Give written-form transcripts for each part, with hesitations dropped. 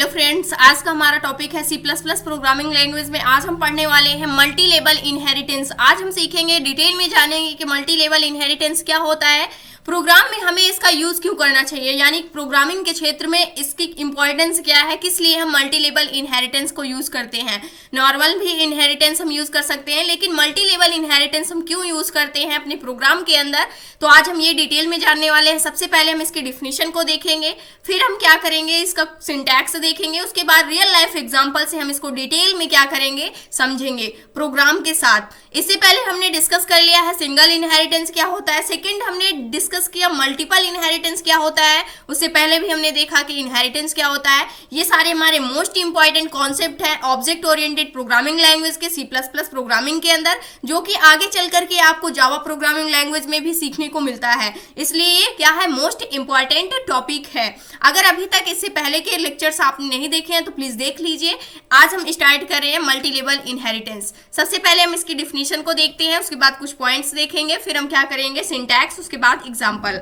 Hello friends, आज का हमारा टॉपिक है C++ प्रोग्रामिंग लैंग्वेज में। आज हम पढ़ने वाले हैं मल्टी लेवल इनहेरिटेंस। आज हम सीखेंगे, डिटेल में जानेंगे कि मल्टी लेवल इनहेरिटेंस क्या होता है, प्रोग्राम में हमें इसका यूज क्यों करना चाहिए, यानी प्रोग्रामिंग के क्षेत्र में इसकी इंपॉर्टेंस क्या है, किस लिए हम मल्टी लेवल इनहेरिटेंस को यूज करते हैं। नॉर्मल भी इनहेरिटेंस हम यूज कर सकते हैं, लेकिन मल्टी लेवल इनहेरिटेंस हम क्यों यूज करते हैं अपने प्रोग्राम के अंदर, तो आज हम ये डिटेल में जानने वाले हैं। सबसे पहले हम इसकी डिफिनीशन को देखेंगे, फिर हम क्या करेंगे, इसका सिंटैक्स देखेंगे, उसके बाद रियल लाइफ एग्जांपल से हम इसको डिटेल में क्या करेंगे, समझेंगे प्रोग्राम के साथ। इससे पहले हमने डिस्कस कर लिया है सिंगल इनहेरिटेंस क्या होता है, सेकंड हमने डिस्कस किया मल्टीपल इनहेरिटेंस क्या होता है, उससे पहले भी हमने देखा कि इनहेरिटेंस क्या होता है। ये सारे हमारे मोस्ट इंपॉर्टेंट कॉन्सेप्ट है ऑब्जेक्ट ओरिएंटेड प्रोग्रामिंग लैंग्वेज के C++ प्रोग्रामिंग के अंदर, जो कि आगे चल करके आपको जावा प्रोग्रामिंग लैंग्वेज में भी सीखने को मिलता है। इसलिए ये क्या है, मोस्ट इंपॉर्टेंट टॉपिक है। अगर अभी तक इससे पहले के लेक्चर्स आपने नहीं देखे हैं तो प्लीज देख लीजिए। आज हम स्टार्ट कर रहे हैं मल्टी लेवल इनहेरिटेंस। सबसे पहले हम इसकी डिफिनीशन को देखते हैं, उसके बाद कुछ पॉइंट्स देखेंगे, फिर हम क्या करेंगे, सिंटैक्स, उसके बाद example.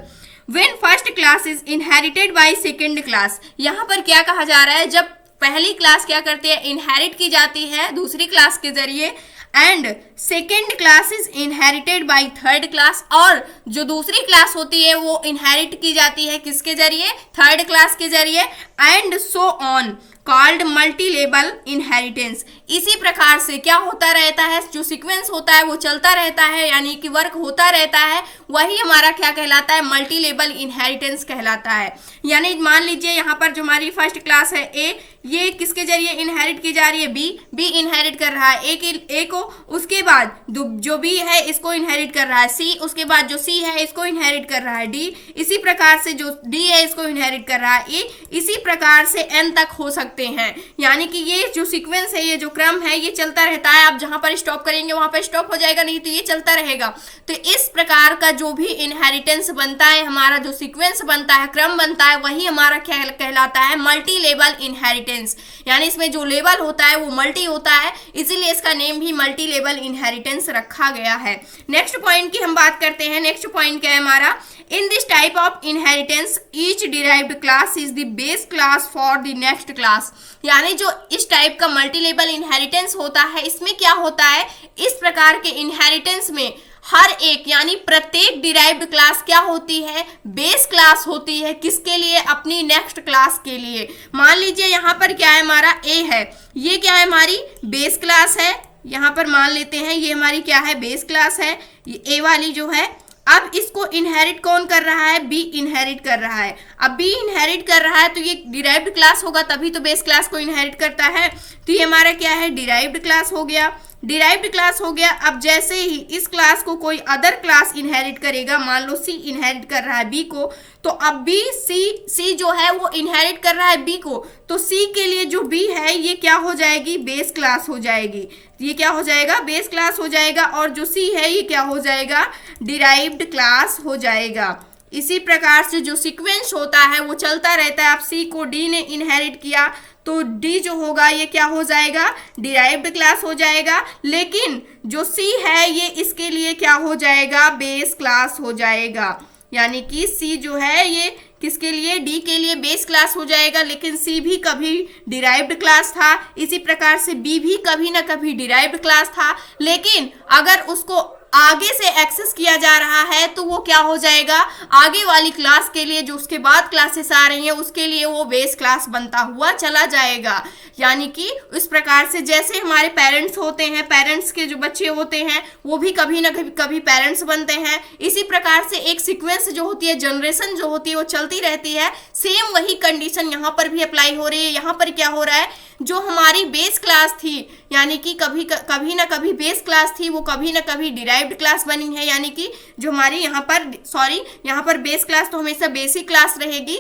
When first class is inherited by second class, यहाँ पर क्या कहा जा रहा है, जब पहली क्लास क्या करती है, इनहेरिट की जाती है दूसरी क्लास के जरिए, and second class is inherited by third class, और जो दूसरी क्लास होती है वो इनहेरिट की जाती है किसके जरिए, थर्ड क्लास के जरिए, and so on, called multi level inheritance. इसी प्रकार से क्या होता रहता है, जो सीक्वेंस होता है वो चलता रहता है, यानी कि वर्क होता रहता है, वही हमारा क्या कहलाता है, मल्टी लेवल इनहेरिटेंस कहलाता है। यानी मान लीजिए यहाँ पर जो हमारी फर्स्ट क्लास है ए, ये किसके जरिए इनहेरिट की जा रही है, बी इनहेरिट कर रहा है ए को, उसके बाद जो बी है इसको इनहेरिट कर रहा है सी, उसके बाद जो सी है इसको इनहेरिट कर रहा है डी, इसी प्रकार से जो डी है इसको इनहेरिट कर रहा है ए, इसी प्रकार से एन तक हो सकते हैं। यानी कि ये जो सीक्वेंस है, ये जो क्रम है, ये चलता रहता है। आप जहां पर स्टॉप करेंगे वहां पर स्टॉप हो जाएगा, नहीं तो ये चलता रहेगा। तो इस प्रकार का जो भी इनहेरिटेंस बनता है, हमारा जो सीक्वेंस बनता है, क्रम बनता है, वही हमारा क्या कहलाता है, मल्टी लेवल इनहेरिटेंस। यानी इसमें जो लेवल होता है वो मल्टी होता है, इसीलिए इसका नेम भी मल्टी लेवल इनहेरिटेंस रखा गया है। नेक्स्ट पॉइंट की हम बात करते हैं। नेक्स्ट पॉइंट क्या है हमारा, इन this type of inheritance each derived class is the base class for the next class. यानी जो इस टाइप का मल्टी लेवल इनहेरिटेंस होता है, इसमें क्या होता है, इस प्रकार के इनहेरिटेंस में हर एक यानी प्रत्येक डिराइव्ड क्लास क्या होती है, बेस क्लास होती है, किसके लिए, अपनी नेक्स्ट क्लास के लिए। मान लीजिए यहाँ पर क्या है, हमारा ए है, ये क्या है, हमारी बेस क्लास है। यहाँ पर मान लेते हैं ये हमारी क्या है, बेस क्लास है, ये ए वाली जो है। अब इसको इनहेरिट कौन कर रहा है, बी इनहेरिट कर रहा है। अब बी इनहेरिट कर रहा है तो ये डिराइव्ड क्लास होगा, तभी तो बेस क्लास को इनहेरिट करता है। तो ये हमारा क्या है, डिराइव्ड क्लास हो गया, डिराइव्ड क्लास हो गया। अब जैसे ही इस क्लास को कोई अदर क्लास इनहेरिट करेगा, मान लो सी इनहेरिट कर रहा है बी को, तो अब बी सी जो है वो इनहेरिट कर रहा है बी को, तो सी के लिए जो बी है ये क्या हो जाएगी, बेस क्लास हो जाएगी। ये क्या हो जाएगा, बेस क्लास हो जाएगा, और जो सी है ये क्या हो जाएगा, डिराइव्ड क्लास हो जाएगा। इसी प्रकार से जो सीक्वेंस होता है वो चलता रहता है। अब सी को डी ने इनहेरिट किया तो डी जो होगा ये क्या हो जाएगा, डिराइव्ड क्लास हो जाएगा, लेकिन जो सी है ये इसके लिए क्या हो जाएगा, बेस क्लास हो जाएगा। यानी कि सी जो है ये किसके लिए, डी के लिए बेस क्लास हो जाएगा, लेकिन सी भी कभी डिराइव्ड क्लास था। इसी प्रकार से बी भी कभी ना कभी डिराइव्ड क्लास था, लेकिन अगर उसको आगे से एक्सेस किया जा रहा है तो वो क्या हो जाएगा, आगे वाली क्लास के लिए जो उसके बाद क्लासेस आ रही हैं उसके लिए वो बेस क्लास बनता हुआ चला जाएगा। यानी कि इस प्रकार से जैसे हमारे पेरेंट्स होते हैं, पेरेंट्स के जो बच्चे होते हैं वो भी कभी ना कभी पेरेंट्स बनते हैं। इसी प्रकार से एक सीक्वेंस जो होती है, जनरेशन जो होती है वो चलती रहती है। सेम वही कंडीशन यहाँ पर भी अप्लाई हो रही है। यहाँ पर क्या हो रहा है, जो हमारी बेस क्लास थी, यानी कि कभी ना कभी बेस क्लास थी, वो कभी ना कभी डिराइव्ड क्लास बनी है। यानी कि जो हमारी यहाँ पर बेस क्लास तो हमेशा बेसिक क्लास रहेगी,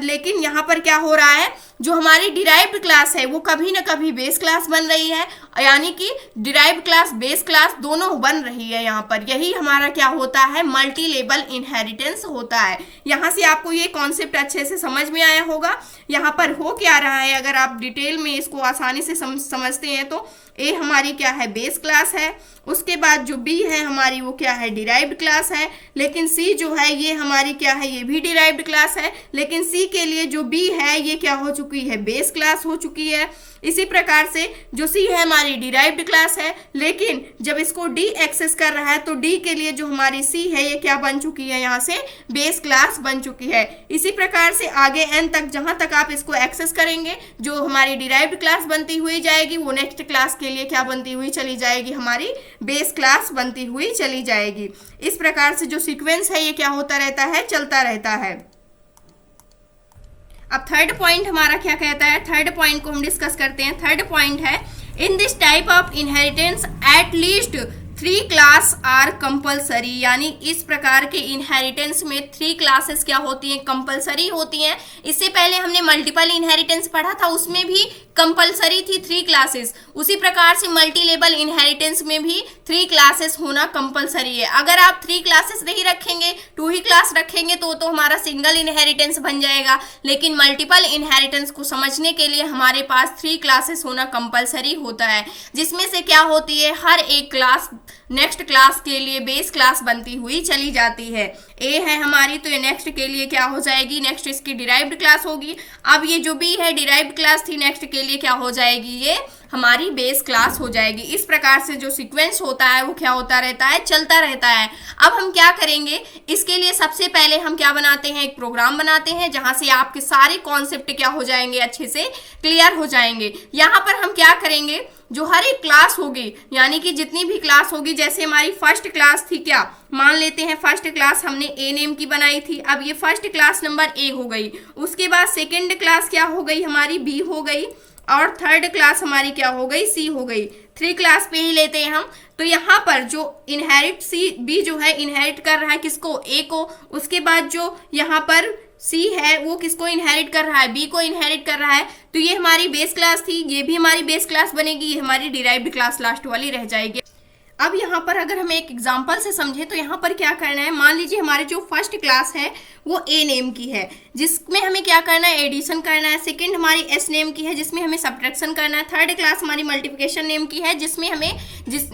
लेकिन यहाँ पर क्या हो रहा है, जो हमारी डिराइव्ड क्लास है वो कभी ना कभी बेस क्लास बन रही है। यानी कि डिराइव्ड क्लास, बेस क्लास दोनों बन रही है यहाँ पर। यही हमारा क्या होता है, मल्टी लेवल इनहेरिटेंस होता है। यहाँ से आपको ये कॉन्सेप्ट अच्छे से समझ में आया होगा। यहाँ पर हो क्या रहा है, अगर आप डिटेल में इसको आसानी से समझते हैं तो ए हमारी क्या है, बेस क्लास है, उसके बाद जो बी है हमारी वो क्या है, डिराइव्ड क्लास है। लेकिन सी जो है ये हमारी क्या है, ये भी डिराइव्ड क्लास है। लेकिन सी के लिए जो बी है ये क्या हो चुकी है, बेस क्लास हो चुकी है। इसी प्रकार से जो सी है हमारी डिराइव्ड क्लास है, लेकिन जब इसको डी एक्सेस कर रहा है तो डी के लिए जो हमारी सी है ये क्या बन चुकी है, यहाँ से बेस क्लास बन चुकी है। इसी प्रकार से आगे एन तक जहां तक आप इसको एक्सेस करेंगे जो हमारी डिराइव्ड क्लास बनती हुई जाएगी वो नेक्स्ट क्लास के लिए क्या बनती हुई चली जाएगी, हमारी बेस क्लास बनती हुई चली जाएगी। इस प्रकार से जो सीक्वेंस है ये क्या होता रहता है, चलता रहता है। अब थर्ड पॉइंट हमारा क्या कहता है, थर्ड पॉइंट को हम डिस्कस करते हैं। थर्ड पॉइंट है, in this type of inheritance at least 3 class are compulsory, यानी इस प्रकार के इनहेरिटेंस में 3 क्लासेस क्या होती हैं, कंपलसरी होती हैं। इससे पहले हमने मल्टीपल इनहेरिटेंस पढ़ा था, उसमें भी कंपलसरी थी 3 क्लासेस। उसी प्रकार से मल्टी लेवल इनहेरिटेंस में भी 3 क्लासेस होना कंपलसरी है। अगर आप 3 क्लासेस नहीं रखेंगे, 2 ही क्लास रखेंगे तो हमारा सिंगल इनहेरिटेंस बन जाएगा। लेकिन मल्टीपल इनहेरिटेंस को समझने के लिए हमारे पास 3 क्लासेस होना कंपलसरी होता है, जिसमें से क्या होती है, हर एक क्लास नेक्स्ट क्लास के लिए बेस क्लास बनती हुई चली जाती है। ए है हमारी तो ये नेक्स्ट के लिए क्या हो जाएगी, नेक्स्ट इसकी डिराइव्ड क्लास होगी। अब ये जो बी है डिराइव्ड क्लास थी, नेक्स्ट के लिए क्या हो जाएगी, ये हमारी बेस क्लास हो जाएगी। इस प्रकार से जो सीक्वेंस होता है वो क्या होता रहता है, चलता रहता है। अब हम क्या करेंगे, इसके लिए सबसे पहले हम क्या बनाते हैं, एक प्रोग्राम बनाते हैं जहां से आपके सारे कॉन्सेप्ट क्या हो जाएंगे, अच्छे से क्लियर हो जाएंगे। यहाँ पर हम क्या करेंगे, जो हर एक क्लास होगी, यानी कि जितनी भी क्लास होगी, जैसे हमारी फर्स्ट क्लास थी, क्या मान लेते हैं फर्स्ट क्लास हमने ए नेम की बनाई थी। अब ये फर्स्ट क्लास नंबर ए हो गई। उसके बाद सेकेंड क्लास क्या हो गई, हमारी बी हो गई। और थर्ड क्लास हमारी क्या हो गई, सी हो गई। 3 क्लास पे ही लेते हैं हम। तो यहाँ पर जो इनहेरिट सी बी जो है इनहेरिट कर रहा है किसको, ए को। उसके बाद जो यहाँ पर सी है वो किसको इनहेरिट कर रहा है, बी को इनहेरिट कर रहा है। तो ये हमारी बेस क्लास थी, ये भी हमारी बेस क्लास बनेगी, ये हमारी डिराइव्ड क्लास लास्ट वाली रह जाएगी। अब यहाँ पर अगर हम एक एग्जांपल से समझे तो यहाँ पर क्या करना है, मान लीजिए हमारे जो फर्स्ट क्लास है वो ए नेम की है, जिसमें हमें क्या करना है, एडिशन करना है। सेकंड हमारी एस नेम की है, जिसमें हमें सब्ट्रैक्शन करना है। थर्ड क्लास हमारी मल्टीप्लिकेशन नेम की है, जिसमें हमें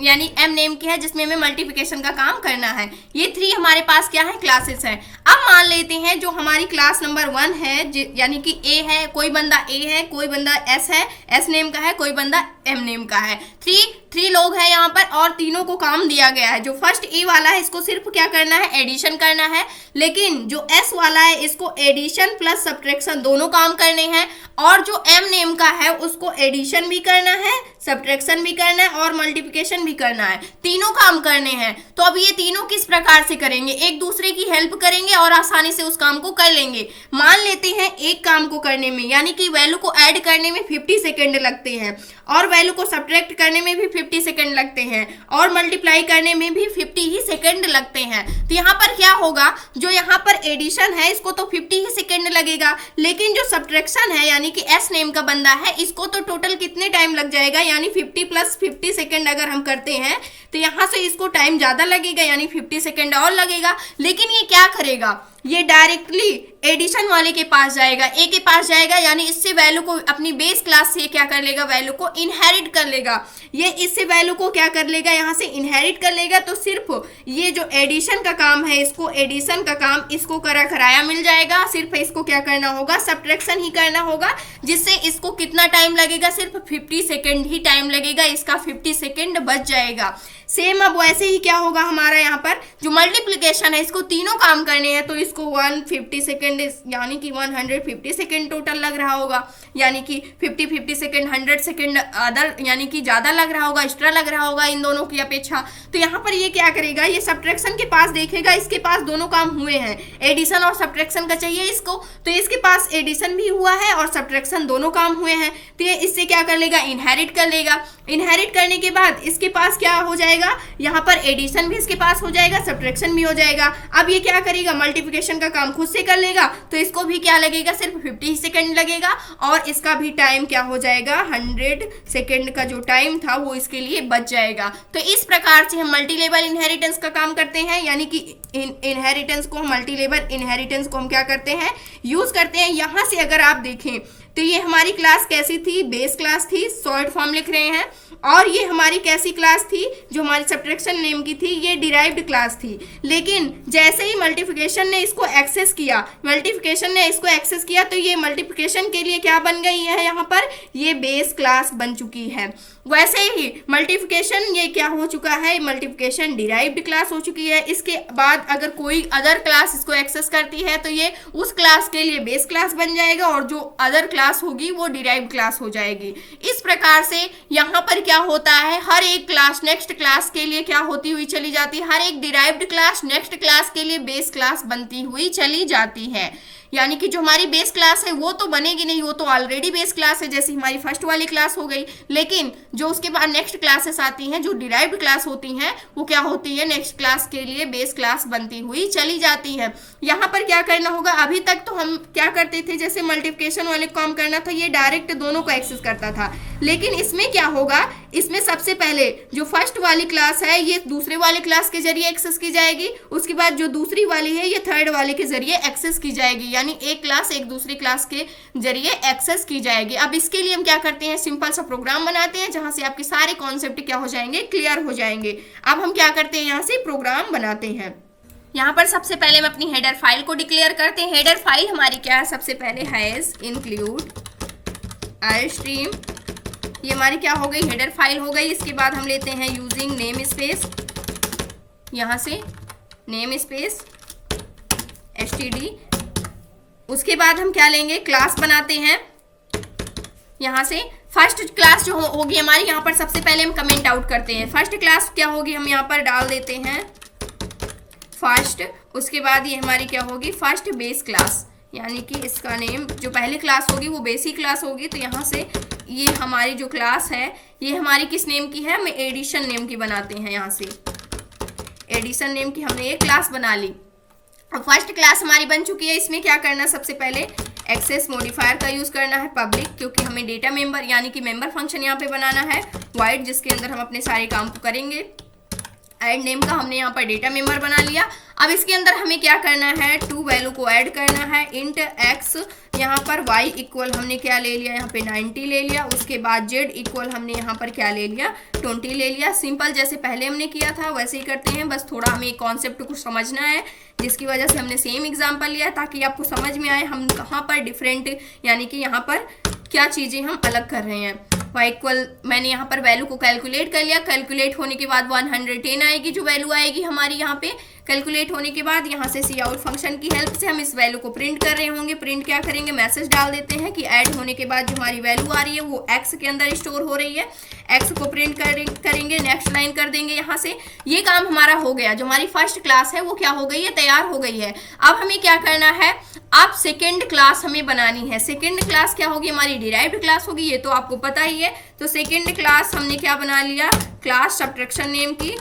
यानी एम नेम की है, जिसमें हमें मल्टीप्लिकेशन का काम करना है। ये 3 हमारे पास क्या है, क्लासेस हैं। अब मान लेते हैं जो हमारी क्लास नंबर 1 है, यानी कि ए है, कोई बंदा ए है, कोई बंदा एस है, एस नेम का है, कोई बंदा एम नेम का है। 3 लोग हैं यहाँ पर और तीनों को काम दिया गया है। जो फर्स्ट ए वाला है इसको सिर्फ क्या करना है, एडिशन करना है। लेकिन जो एस वाला है इसको एडिशन प्लस सब्ट्रैक्शन दोनों काम करने हैं। और जो एम नेम का है उसको एडिशन भी करना है, सब्ट्रैक्शन भी करना है और मल्टीप्लिकेशन भी करना है, तीनों काम करने हैं। तो अब ये तीनों किस प्रकार से करेंगे, एक दूसरे की हेल्प करेंगे और आसानी से उस काम को कर लेंगे। मान लेते हैं एक काम को करने में, यानी कि वैल्यू को ऐड करने में 50 सेकेंड लगते हैं और वैल्यू को सब्ट्रैक्ट करने में भी 50 सेकेंड लगते हैं और मल्टीप्लाई करने में भी 50 ही सेकेंड लगते हैं। तो यहाँ पर क्या होगा, जो यहाँ पर एडिशन है इसको तो 50 ही सेकेंड लगेगा, लेकिन जो सब्ट्रैक्शन है यानी कि एस नेम का बंदा है इसको तो टोटल कितने टाइम लग जाएगा, यानी 50 + 50 सेकेंड अगर हम करते हैं तो यहाँ से इसको टाइम ज़्यादा लगेगा, यानी 50 सेकेंड और लगेगा। लेकिन ये क्या करेगा, ये डायरेक्टली एडिशन वाले के पास जाएगा, ए के पास जाएगा, यानी इससे वैल्यू को अपनी बेस क्लास से क्या कर लेगा, वैल्यू को इनहेरिट कर लेगा। ये इससे वैल्यू को क्या कर लेगा, यहाँ से इनहेरिट कर लेगा। तो सिर्फ ये जो एडिशन का काम है, इसको एडिशन का काम इसको कराया मिल जाएगा। सिर्फ इसको क्या करना होगा, सब्ट्रैक्शन ही करना होगा, जिससे इसको कितना टाइम लगेगा, सिर्फ 50 सेकेंड ही टाइम लगेगा, इसका 50 सेकेंड बच जाएगा। सेम अब वैसे ही क्या होगा, हमारा यहाँ पर जो मल्टीप्लिकेशन है इसको तीनों काम करने हैं, तो इसको 150 सेकेंड यानी कि 150 सेकेंड टोटल लग रहा होगा, यानी कि 50 सेकेंड 100 सेकेंड अदर यानी कि ज़्यादा लग रहा होगा, एक्स्ट्रा लग रहा होगा इन दोनों की अपेक्षा। तो यहाँ पर ये क्या करेगा, ये सब्ट्रैक्शन के पास देखेगा, इसके पास दोनों काम हुए हैं, एडिशन और सब्ट्रैक्शन का चाहिए इसको, तो इसके पास एडिशन भी हुआ है और सब्ट्रैक्शन दोनों काम हुए हैं। तो ये इससे क्या कर लेगा, इनहेरिट कर लेगा। इनहेरिट करने के बाद इसके पास क्या हो जाएगा, यहाँ पर एडिशन भी इसके पास हो जाएगा, सब्ट्रैक्शन भी हो जाएगा। अब ये क्या करेगा, मल्टीप्लिकेशन का काम खुद से कर लेगा, तो इसको भी क्या लगेगा, सिर्फ 50 सेकेंड लगेगा और इसका भी टाइम क्या हो जाएगा, 100 सेकेंड का जो टाइम था वो इसके लिए बच जाएगा। तो इस प्रकार से हम मल्टी लेवल इनहेरिटेंस का काम करते हैं, यानी कि इनहेरिटेंस को, मल्टी लेवल इनहेरिटेंस को हम क्या करते हैं, यूज करते हैं। यहाँ से अगर आप देखें तो ये हमारी क्लास कैसी थी, बेस क्लास थी, शॉर्ट फॉर्म लिख रहे हैं। और ये हमारी कैसी क्लास थी, जो हमारी सब्ट्रैक्शन नेम की थी, ये डिराइव्ड क्लास थी। लेकिन जैसे ही मल्टीप्लिकेशन ने इसको एक्सेस किया तो ये मल्टीप्लिकेशन के लिए क्या बन गई है, यहाँ पर ये बेस क्लास बन चुकी है। वैसे ही मल्टीप्लिकेशन ये क्या हो चुका है, मल्टीप्लिकेशन डिराइव्ड क्लास हो चुकी है। इसके बाद अगर कोई अदर क्लास इसको एक्सेस करती है तो ये उस क्लास के लिए बेस क्लास बन जाएगा और जो अदर क्लास होगी वो डिराइव्ड क्लास हो जाएगी। इस प्रकार से यहाँ पर क्या होता है, हर एक क्लास नेक्स्ट क्लास के लिए क्या होती हुई चली जाती है, हर एक डिराइव्ड क्लास नेक्स्ट क्लास के लिए बेस क्लास बनती हुई चली जाती है। यानी कि जो हमारी बेस क्लास है वो तो बनेगी नहीं, वो तो ऑलरेडी बेस क्लास है, जैसे हमारी फर्स्ट वाली क्लास हो गई। लेकिन जो उसके बाद नेक्स्ट क्लासेस आती हैं, जो डिराइव्ड क्लास होती हैं, वो क्या होती है, नेक्स्ट क्लास के लिए बेस क्लास बनती हुई चली जाती है। यहाँ पर क्या करना होगा, अभी तक तो हम क्या करते थे, जैसे मल्टीप्लिकेशन वाले काम करना था, ये डायरेक्ट दोनों को एक्सेस करता था। लेकिन इसमें क्या होगा, इसमें सबसे पहले जो फर्स्ट वाली क्लास है ये दूसरे वाले क्लास के जरिए एक्सेस की जाएगी, उसके बाद जो दूसरी वाली है ये थर्ड वाले के जरिए एक्सेस की जाएगी। यानी एक क्लास एक दूसरी क्लास के जरिए एक्सेस की जाएगी। अब इसके लिए हम क्या करते हैं, सिंपल सा प्रोग्राम बनाते हैं जहां से आपके सारे कॉन्सेप्ट क्या हो जाएंगे, क्लियर हो जाएंगे। अब हम क्या करते हैं, यहाँ से प्रोग्राम बनाते हैं। यहाँ पर सबसे पहले हम अपनी हेडर फाइल को डिक्लेयर करते हैं। हेडर फाइल हमारी क्या है, सबसे पहले हैज इंक्लूड आईस्ट्रीम, ये हमारी क्या हो गई, हेडर फाइल हो गई। इसके बाद हम लेते हैं यूजिंग नेम स्पेस, यहाँ से नेम स्पेस std। उसके बाद हम क्या लेंगे, क्लास बनाते हैं। यहाँ से फर्स्ट क्लास जो होगी हमारी, यहाँ पर सबसे पहले हम कमेंट आउट करते हैं। फर्स्ट क्लास क्या होगी, हम यहाँ पर डाल देते हैं फर्स्ट। उसके बाद ये हमारी क्या होगी, फर्स्ट बेस क्लास, यानी कि इसका नेम जो पहली क्लास होगी वो बेसिक क्लास होगी। तो यहाँ से ये हमारी जो क्लास है ये हमारी किस नेम की है, हम एडिशन नेम की बनाते हैं। यहाँ से एडिशन नेम की हमने एक क्लास बना ली। अब फर्स्ट क्लास हमारी बन चुकी है। इसमें क्या करना, सबसे पहले एक्सेस मॉडिफायर का यूज करना है पब्लिक, क्योंकि हमें डेटा मेंबर यानी कि मेंबर फंक्शन यहाँ पे बनाना है वाइड, जिसके अंदर हम अपने सारे काम को करेंगे। ऐड नेम का हमने यहाँ पर डेटा मेंबर बना लिया। अब इसके अंदर हमें क्या करना है, टू वैल्यू को ऐड करना है। इंट एक्स यहाँ पर y इक्वल हमने क्या ले लिया, यहाँ पे 90 ले लिया। उसके बाद z इक्वल हमने यहाँ पर क्या ले लिया, 20 ले लिया। सिंपल जैसे पहले हमने किया था वैसे ही करते हैं, बस थोड़ा हमें कॉन्सेप्ट को समझना है, जिसकी वजह से हमने सेम एग्जाम्पल लिया ताकि आपको समझ में आए हम कहाँ पर डिफरेंट, यानी कि यहाँ पर क्या चीज़ें हम अलग कर रहे हैं। y इक्वल मैंने यहाँ पर वैल्यू को कैलकुलेट कर लिया। कैलकुलेट होने के बाद 110 आएगी जो वैल्यू आएगी हमारी यहाँ पे। कैलकुलेट होने के बाद यहाँ से सी आउट फंक्शन की हेल्प से हम इस वैल्यू को प्रिंट कर रहे होंगे। प्रिंट क्या करेंगे, मैसेज डाल देते हैं कि ऐड होने के बाद जो हमारी वैल्यू आ रही है वो x के अंदर स्टोर हो रही है। x को प्रिंट करेंगे, नेक्स्ट लाइन कर देंगे। यहाँ से ये काम हमारा हो गया। जो हमारी फर्स्ट क्लास है वो क्या हो गई है, तैयार हो गई है। अब हमें क्या करना है, अब सेकेंड क्लास हमें बनानी है। सेकेंड क्लास क्या होगी, हमारी डिराइव्ड क्लास होगी, ये तो आपको पता ही है। तो सेकेंड क्लास हमने क्या बना लिया, क्लास सब्ट्रैक्शन नेम की,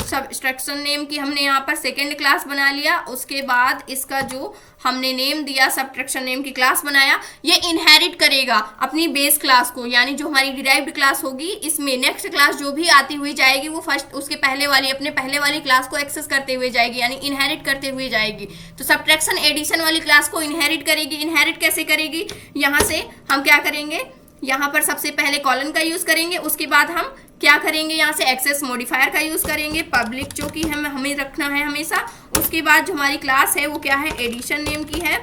सब्ट्रैक्शन नेम की हमने यहाँ पर सेकेंड क्लास बना लिया। उसके बाद इसका जो हमने नेम दिया, सब्ट्रैक्शन नेम की क्लास बनाया, ये इनहेरिट करेगा अपनी बेस क्लास को, यानी जो हमारी डिराइव्ड क्लास होगी इसमें नेक्स्ट क्लास जो भी आती हुई जाएगी वो फर्स्ट उसके पहले वाली अपने पहले वाली क्लास को एक्सेस करते हुए जाएगी, यानी इनहेरिट करते हुए जाएगी। तो सब्ट्रैक्शन एडिशन वाली क्लास को इनहेरिट करेगी। इनहेरिट कैसे करेगी, यहाँ से हम क्या करेंगे, यहाँ पर सबसे पहले कॉलन का यूज करेंगे। उसके बाद हम क्या करेंगे, यहाँ से एक्सेस मॉडिफायर का यूज करेंगे पब्लिक, जो कि हमें रखना है हमेशा। उसके बाद जो हमारी क्लास है वो क्या है, एडिशन नेम की है,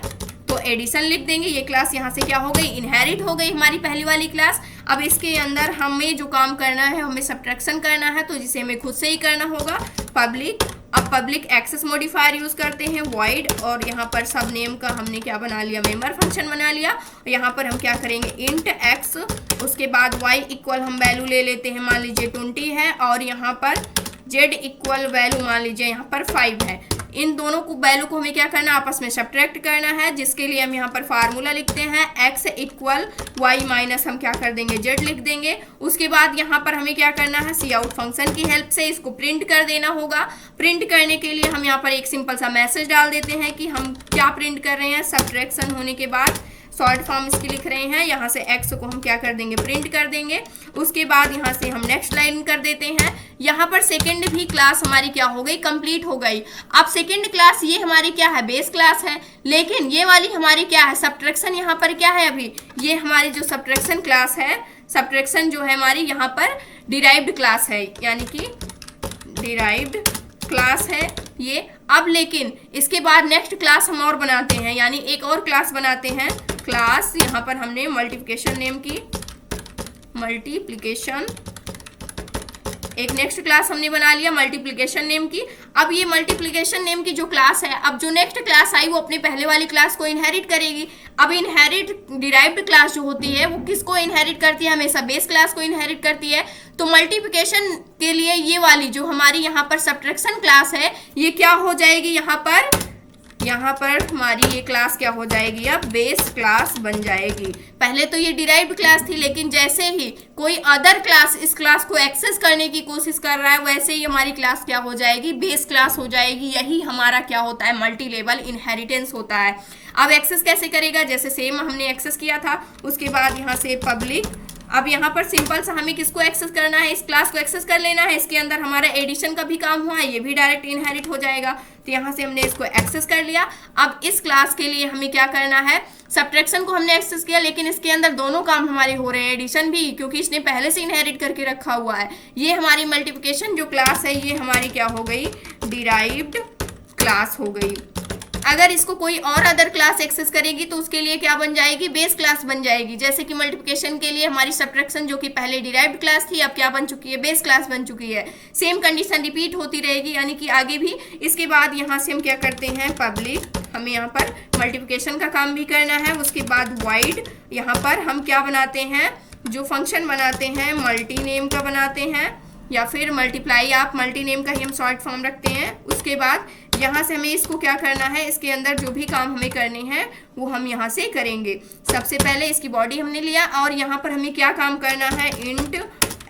तो एडिशन लिख देंगे। ये क्लास यहाँ से क्या हो गई, इनहेरिट हो गई हमारी पहली वाली क्लास। अब इसके अंदर हमें जो काम करना है, हमें सब्ट्रैक्शन करना है, तो जिसे हमें खुद से ही करना होगा, पब्लिक। अब पब्लिक एक्सेस मॉडिफायर यूज करते हैं वाइड, और यहाँ पर सब नेम का हमने क्या बना लिया, मेंबर फंक्शन बना लिया। और यहाँ पर हम क्या करेंगे, इंट एक्स, उसके बाद y इक्वल हम वैल्यू ले लेते हैं, मान लीजिए 20 है, और यहाँ पर z इक्वल वैल्यू मान लीजिए यहाँ पर 5 है। इन दोनों को वैल्यू को हमें क्या करना है, आपस में सब्ट्रैक्ट करना है, जिसके लिए हम यहाँ पर फार्मूला लिखते हैं x इक्वल y माइनस हम क्या कर देंगे, z लिख देंगे। उसके बाद यहाँ पर हमें क्या करना है, सी आउट फंक्शन की हेल्प से इसको प्रिंट कर देना होगा। प्रिंट करने के लिए हम यहाँ पर एक सिंपल सा मैसेज डाल देते हैं कि हम क्या प्रिंट कर रहे हैं, सब्ट्रैक्शन होने के बाद शॉर्ट फॉर्म इसकी लिख रहे हैं। यहाँ से x को हम क्या कर देंगे, प्रिंट कर देंगे। उसके बाद यहाँ से हम नेक्स्ट लाइन कर देते हैं। यहाँ पर सेकेंड भी क्लास हमारी क्या हो गई, कंप्लीट हो गई। अब सेकेंड क्लास ये हमारी क्या है, बेस क्लास है, लेकिन ये वाली हमारी क्या है, सब्ट्रैक्शन। यहाँ पर क्या है, अभी ये हमारी जो सब्ट्रैक्शन क्लास है, सब्ट्रैक्शन जो है हमारी यहाँ पर डिराइव्ड क्लास है, यानी कि डिराइव्ड क्लास है ये। अब लेकिन इसके बाद नेक्स्ट क्लास हम और बनाते हैं, यानी एक और क्लास बनाते हैं। क्लास यहाँ पर हमने मल्टीप्लिकेशन नेम की, मल्टीप्लिकेशन एक नेक्स्ट क्लास हमने बना लिया मल्टीप्लिकेशन नेम की। अब ये मल्टीप्लिकेशन नेम की जो क्लास है, अब जो नेक्स्ट क्लास आई वो अपने पहले वाली क्लास को इनहेरिट करेगी। अब इनहेरिट डिराइव्ड क्लास जो होती है वो किसको इनहेरिट करती है, हमेशा बेस क्लास को इनहेरिट करती है। तो मल्टीप्लिकेशन के लिए ये वाली जो हमारी यहाँ पर सब्ट्रैक्शन क्लास है, ये क्या हो जाएगी, यहाँ पर हमारी ये क्लास क्या हो जाएगी, अब बेस क्लास बन जाएगी। पहले तो ये डिराइव्ड क्लास थी, लेकिन जैसे ही कोई अदर क्लास इस क्लास को एक्सेस करने की कोशिश कर रहा है, वैसे ही हमारी क्लास क्या हो जाएगी, बेस क्लास हो जाएगी। यही हमारा क्या होता है, मल्टी लेवल इनहेरिटेंस होता है। अब एक्सेस कैसे करेगा, जैसे सेम हमने एक्सेस किया था, उसके बाद यहाँ से पब्लिक। अब यहाँ पर सिंपल सा हमें किसको एक्सेस करना है, इस क्लास को एक्सेस कर लेना है। इसके अंदर हमारा एडिशन का भी काम हुआ है, ये भी डायरेक्ट इनहेरिट हो जाएगा। तो यहाँ से हमने इसको एक्सेस कर लिया। अब इस क्लास के लिए हमें क्या करना है, सब्ट्रैक्शन को हमने एक्सेस किया, लेकिन इसके अंदर दोनों काम हमारे हो रहे हैं, एडिशन भी, क्योंकि इसने पहले से इनहेरिट करके रखा हुआ है। ये हमारी मल्टीप्लिकेशन जो क्लास है, ये हमारी क्या हो गई, डिराइव्ड क्लास हो गई। अगर इसको कोई और अदर क्लास एक्सेस करेगी तो उसके लिए क्या बन जाएगी, बेस क्लास बन जाएगी। जैसे कि मल्टीप्लिकेशन के लिए हमारी सब्ट्रैक्शन जो कि पहले डिराइव्ड क्लास थी, अब क्या बन चुकी है, बेस क्लास बन चुकी है। सेम कंडीशन रिपीट होती रहेगी, यानी कि आगे भी। इसके बाद यहाँ से हम क्या करते हैं, पब्लिक, हमें यहाँ पर मल्टीप्लिकेशन का काम भी करना है। उसके बाद वाइड, यहाँ पर हम क्या बनाते हैं, जो फंक्शन बनाते हैं मल्टी नेम का बनाते हैं, या फिर मल्टीप्लाई, आप मल्टी नेम का ही हम शॉर्ट फॉर्म रखते हैं। उसके बाद यहाँ से हमें इसको क्या करना है, इसके अंदर जो भी काम हमें करने हैं वो हम यहाँ से करेंगे। सबसे पहले इसकी बॉडी हमने लिया, और यहाँ पर हमें क्या काम करना है, इंट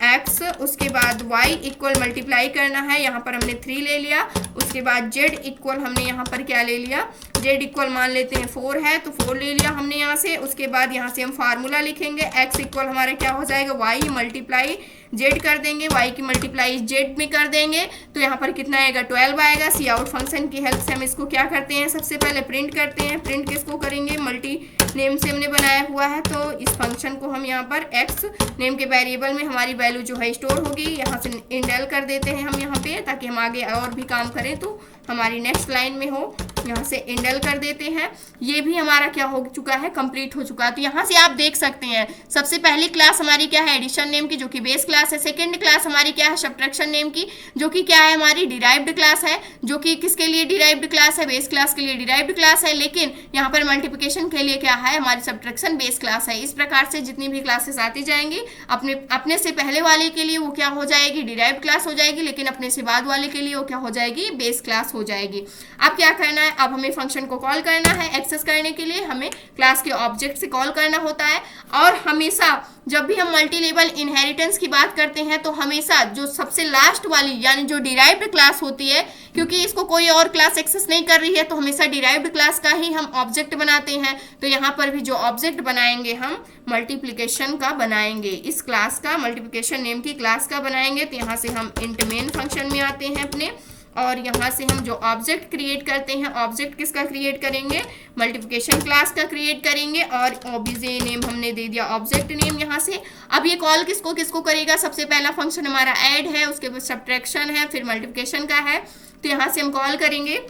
x, उसके बाद y इक्वल मल्टीप्लाई करना है, यहाँ पर हमने 3 ले लिया। उसके बाद z इक्वल हमने यहाँ पर क्या ले लिया, z इक्वल मान लेते हैं 4 है, तो 4 ले लिया हमने यहाँ से। उसके बाद यहाँ से हम फार्मूला लिखेंगे, x इक्वल हमारा क्या हो जाएगा, y मल्टीप्लाई z कर देंगे, y की मल्टीप्लाई z में कर देंगे, तो यहाँ पर कितना आएगा, 12 आएगा। सी आउट फंक्शन की हेल्प से हम इसको क्या करते हैं, सबसे पहले प्रिंट करते हैं। प्रिंट किसको करेंगे, मल्टी नेम से हमने बनाया हुआ है, तो इस फंक्शन को हम यहाँ पर x नेम के वेरिएबल में हमारी वैल्यू जो है स्टोर होगी, यहाँ से इंडेल कर देते हैं हम यहाँ पे, ताकि हम आगे और भी काम करें तो हमारी नेक्स्ट लाइन में हो। यहाँ से इंडेल कर देते हैं। ये भी हमारा क्या हो चुका है, कंप्लीट हो चुका है। तो यहाँ से आप देख सकते हैं, सबसे पहली क्लास हमारी क्या है, एडिशन नेम की, जो कि बेस क्लास है। सेकंड क्लास हमारी क्या है, सब्ट्रैक्शन नेम की, जो कि क्या है, हमारी डिराइव्ड क्लास है, जो कि किसके लिए डिराइव्ड क्लास है, बेस क्लास के लिए डिराइव्ड क्लास है। लेकिन यहाँ पर मल्टीप्लिकेशन के लिए क्या है, हमारी सब्ट्रैक्शन बेस क्लास है। इस प्रकार से जितनी भी क्लासेस आती जाएंगी, अपने से पहले वाले के लिए वो क्या हो जाएगी, डिराइव्ड क्लास हो जाएगी, लेकिन अपने से बाद वाले के लिए वो क्या हो जाएगी, बेस क्लास हो जाएगी। अब क्या करना है, अब हमें फंक्शन को कॉल करना है। एक्सेस करने के लिए हमें क्लास के ऑब्जेक्ट से कॉल करना होता है। और हमेशा जब भी हम मल्टी लेवल इनहेरिटेंस की बात करते हैं, तो हमेशा जो सबसे लास्ट वाली, यानी जो डिराइव्ड क्लास होती है, क्योंकि इसको कोई और क्लास एक्सेस नहीं कर रही है, तो हमेशा डिराइव्ड क्लास का ही हम ऑब्जेक्ट बनाते हैं। तो यहाँ पर भी जो ऑब्जेक्ट बनाएंगे हम मल्टीप्लिकेशन का बनाएंगे, इस क्लास का, मल्टीप्लिकेशन नेम की क्लास का बनाएंगे। तो यहाँ से हम इंट मेन फंक्शन में आते हैं अपने, और यहाँ से हम जो ऑब्जेक्ट क्रिएट करते हैं, ऑब्जेक्ट किसका क्रिएट करेंगे, मल्टीप्लिकेशन क्लास का क्रिएट करेंगे। और ऑब्जे नेम हमने दे दिया ऑब्जेक्ट नेम यहाँ से। अब ये कॉल किसको किसको करेगा, सबसे पहला फंक्शन हमारा ऐड है, उसके बाद सब्ट्रैक्शन है, फिर मल्टीप्लिकेशन का है। तो यहाँ से हम कॉल करेंगे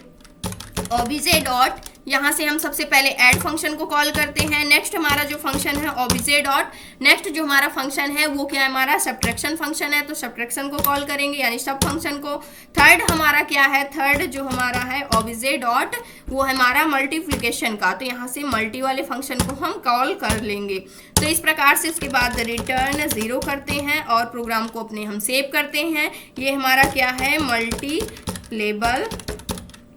ऑब्जे डॉट, यहाँ से हम सबसे पहले ऐड फंक्शन को कॉल करते हैं। नेक्स्ट हमारा जो फंक्शन है ऑब्जे डॉट, नेक्स्ट जो हमारा फंक्शन है वो क्या है, हमारा सब्ट्रैक्शन फंक्शन है, तो सब्ट्रैक्शन को कॉल करेंगे, यानी सब फंक्शन को। थर्ड हमारा क्या है, थर्ड जो हमारा है ऑब्जे डॉट, वो है हमारा मल्टीप्लिकेशन का, तो यहाँ से मल्टी वाले फंक्शन को हम कॉल कर लेंगे। तो इस प्रकार से उसके बाद रिटर्न 0 करते हैं और प्रोग्राम को अपने हम सेव करते हैं। ये हमारा क्या है, मल्टी लेवल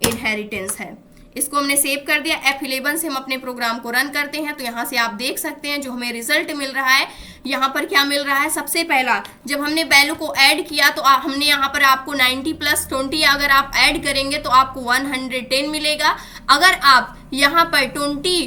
इनहेरिटेंस है। इसको हमने सेव कर दिया। F11 से हम अपने प्रोग्राम को रन करते हैं। तो यहाँ से आप देख सकते हैं जो हमें रिजल्ट मिल रहा है, यहाँ पर क्या मिल रहा है, सबसे पहला जब हमने वैल्यू को ऐड किया तो हमने यहाँ पर आपको 90 + 20 अगर आप ऐड करेंगे तो आपको 110 मिलेगा। अगर आप यहाँ पर 20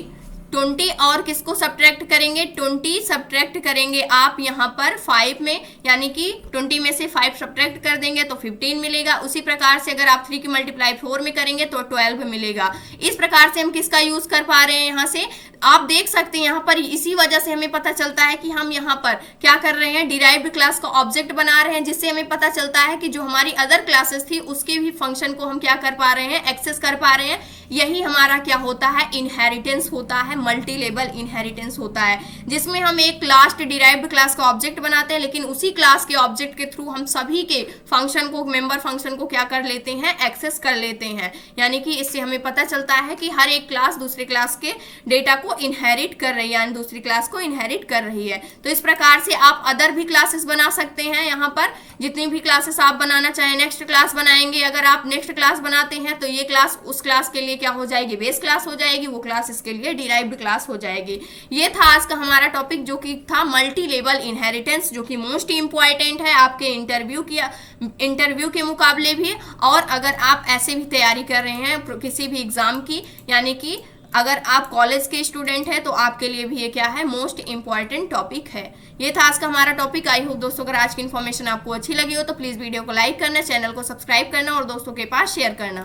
20 और किसको सब्ट्रैक्ट करेंगे, 20 सब्ट्रैक्ट करेंगे आप यहाँ पर 5 में, यानी कि 20 में से 5 सब्ट्रैक्ट कर देंगे तो 15 मिलेगा। उसी प्रकार से अगर आप 3 की मल्टीप्लाई 4 में करेंगे तो 12 मिलेगा। इस प्रकार से हम किसका यूज कर पा रहे हैं, यहाँ से आप देख सकते हैं यहाँ पर इसी वजह से हमें पता चलता है कि हम यहाँ पर क्या कर रहे हैं, डिराइव्ड क्लास का ऑब्जेक्ट बना रहे हैं, जिससे हमें पता चलता है कि जो हमारी अदर क्लासेस थी उसके भी फंक्शन को हम क्या कर पा रहे हैं, एक्सेस कर पा रहे हैं। यही हमारा क्या होता है, इनहेरिटेंस होता है, मल्टी लेवल इनहेरिटेंस होता है, जिसमें हम एक लास्ट डिराइव्ड क्लास का ऑब्जेक्ट बनाते हैं, लेकिन उसी क्लास के ऑब्जेक्ट के थ्रू हम सभी के फंक्शन को, मेंबर फंक्शन को क्या कर लेते हैं, एक्सेस कर लेते हैं। यानी कि इससे हमें पता चलता है कि हर एक क्लास दूसरे क्लास के डेटा को इनहेरिट कर रही है, यानी दूसरी क्लास को इनहेरिट कर रही है। तो इस प्रकार से आप अदर भी क्लासेस बना सकते हैं। यहाँ पर जितनी भी क्लासेस आप बनाना चाहें, नेक्स्ट क्लास बनाएंगे, अगर आप नेक्स्ट क्लास बनाते हैं तो ये क्लास उस क्लास के लिए क्या हो जाएगी, बेस क्लास हो जाएगी, वो क्लास इसके लिए डिराइव्ड क्लास हो जाएगी। ये था आज का हमारा टॉपिक, जो कि था मल्टी लेवल इनहेरिटेंस, जो कि मोस्ट इंपॉर्टेंट है आपके इंटरव्यू के मुकाबले भी। और अगर आप ऐसे भी तैयारी कर रहे हैं किसी भी एग्जाम की, यानी कि अगर आप कॉलेज के स्टूडेंट हैं तो आपके लिए भी ये क्या है, मोस्ट इंपॉर्टेंट टॉपिक है। ये था आज का हमारा टॉपिक। आई होप दोस्तों अगर आज की इन्फॉर्मेशन आपको अच्छी लगी हो तो प्लीज वीडियो को लाइक करना, चैनल को सब्सक्राइब करना और दोस्तों के पास शेयर करना।